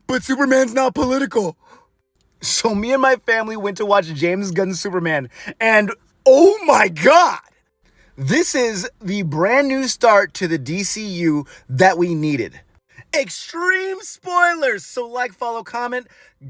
But Superman's not political. So me and my family went to watch James Gunn's Superman, and oh my god! This is the brand new start to the DCU that we needed. Extreme spoilers! So like, follow, comment,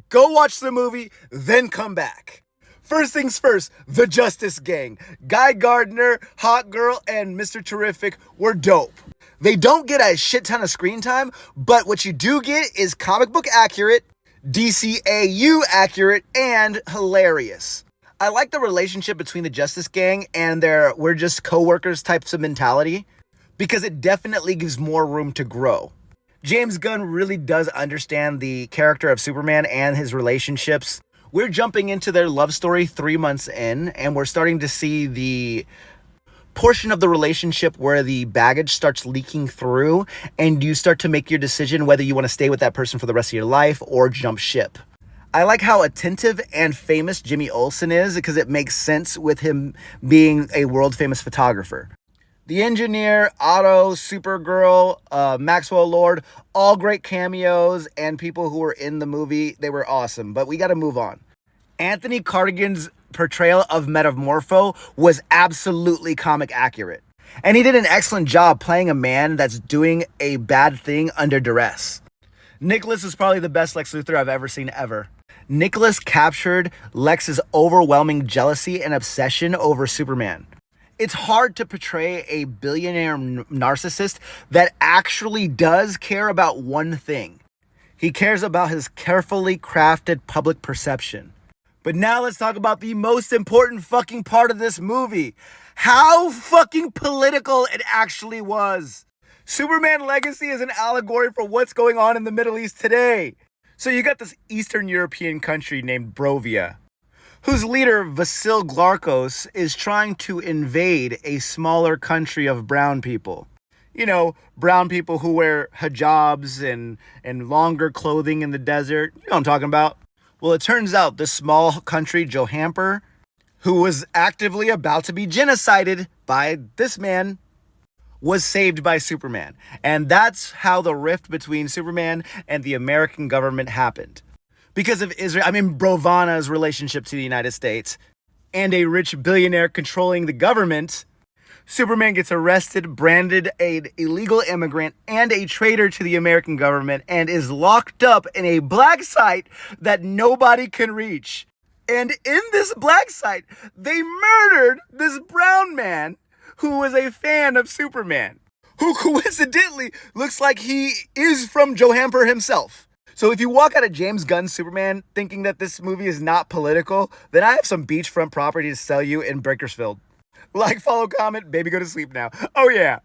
go watch the movie, then come back. First things first, the Justice Gang. Guy Gardner, Hot Girl, and Mr. Terrific were dope. They don't get a shit ton of screen time, but what you do get is comic book accurate, DCAU accurate, and hilarious. I like the relationship between the Justice Gang and their we're just co-workers types of mentality because it definitely gives more room to grow. James Gunn really does understand the character of Superman and his relationships. We're jumping into their love story 3 months in, and we're starting to see the portion of the relationship where the baggage starts leaking through and you start to make your decision whether you want to stay with that person for the rest of your life or jump ship. I like how attentive and famous Jimmy Olsen is because it makes sense with him being a world famous photographer. The Engineer, Otto, Supergirl, Maxwell Lord, all great cameos and people who were in the movie. They were awesome, but we got to move on. Anthony Cardigan's portrayal of Metamorpho was absolutely comic accurate. And he did an excellent job playing a man that's doing a bad thing under duress. Nicholas is probably the best Lex Luthor I've ever seen ever. Nicholas captured Lex's overwhelming jealousy and obsession over Superman. It's hard to portray a billionaire narcissist that actually does care about one thing. He cares about his carefully crafted public perception. But now let's talk about the most important fucking part of this movie. How fucking political it actually was. Superman Legacy is an allegory for what's going on in the Middle East today. So you got this Eastern European country named Brovia, whose leader, Vasil Glarkos, is trying to invade a smaller country of brown people. You know, brown people who wear hijabs and longer clothing in the desert. You know what I'm talking about. Well, it turns out this small country, Johamper, who was actively about to be genocided by this man, was saved by Superman. And that's how the rift between Superman and the American government happened. Because of Brovana's relationship to the United States and a rich billionaire controlling the government, Superman gets arrested, branded an illegal immigrant and a traitor to the American government, and is locked up in a black site that nobody can reach. And in this black site, they murdered this brown man who was a fan of Superman, who coincidentally looks like he is from Johamper himself. So if you walk out of James Gunn's Superman thinking that this movie is not political, then I have some beachfront property to sell you in Bakersfield. Like, follow, comment, baby, go to sleep now. Oh yeah.